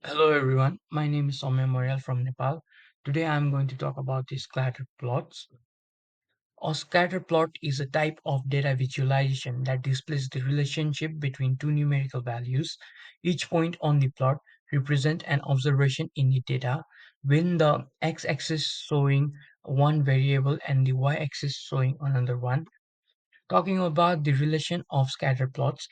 Hello everyone, my name is Samyam Aryal from Nepal. Today I am going to talk about the scatter plots. A scatter plot is a type of data visualization that displays the relationship between two numerical values. Each point on the plot represents an observation in the data, when the x-axis showing one variable and the y-axis showing another one. Talking about the relation of scatter plots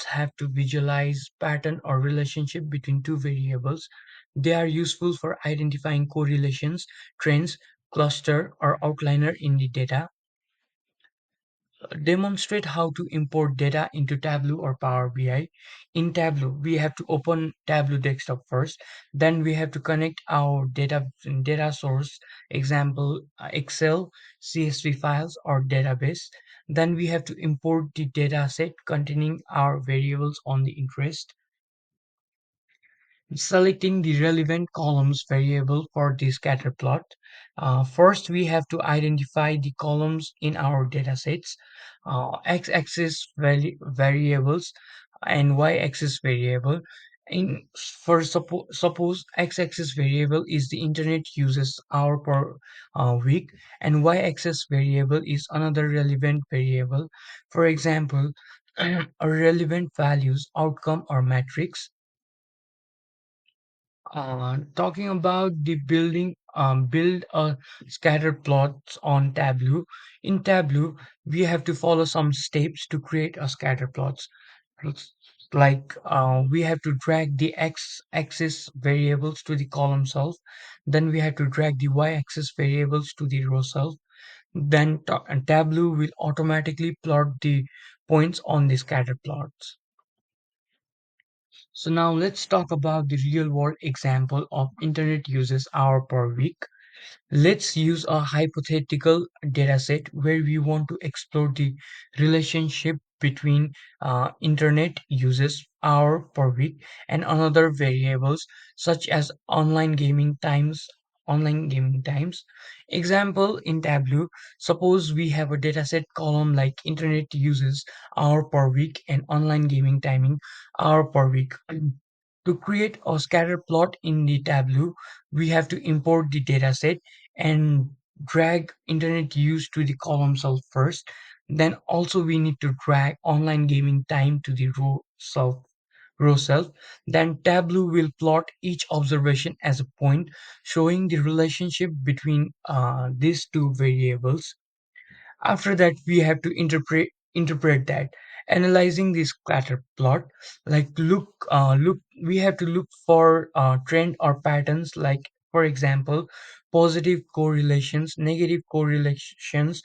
have to visualize pattern or relationship between two variables. They are useful for identifying correlations, trends, cluster, or outliner in the data. Demonstrate how to import data into Tableau or Power BI. In Tableau, we have to open Tableau desktop first. Then we have to connect our data source, example Excel, CSV files, or database. Then we have to import the data set containing our variables on the interest. Selecting the relevant columns variable for the scatter plot. First, we have to identify the columns in our datasets, x-axis variables and y-axis variable. Suppose x-axis variable is the internet uses hour per week, and y-axis variable is another relevant variable. For example, a relevant values, outcome, or matrix. Talking about the build a scatter plots on Tableau. In Tableau, we have to follow some steps to create a scatter plots. Like we have to drag the x-axis variables to the column self, then we have to drag the y-axis variables to the row self. Then Tableau will automatically plot the points on the scatter plots. So now let's talk about the real world example of internet uses hour per week. Let's use a hypothetical dataset where we want to explore the relationship between internet uses hour per week and another variables such as online gaming times. Example in Tableau, suppose we have a dataset column like internet uses hour per week and online gaming timing hour per week. To create a scatter plot in the Tableau, we have to import the dataset and drag internet use to the column cell first. Then also we need to drag online gaming time to the row self. Then Tableau will plot each observation as a point, showing the relationship between these two variables. After that, we have to interpret that, analyzing this scatter plot. Like look, we have to look for trend or patterns. Like for example, positive correlations, negative correlations,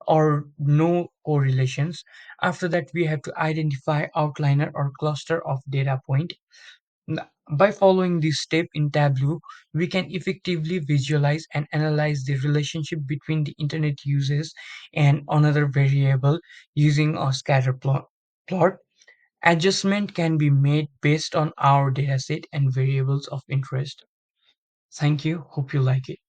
or no correlations. After that, we have to identify outliner or cluster of data point. By following this step in Tableau, we can effectively visualize and analyze the relationship between the internet uses and another variable using a scatter plot. Adjustment can be made based on our dataset and variables of interest. Thank you. Hope you like it.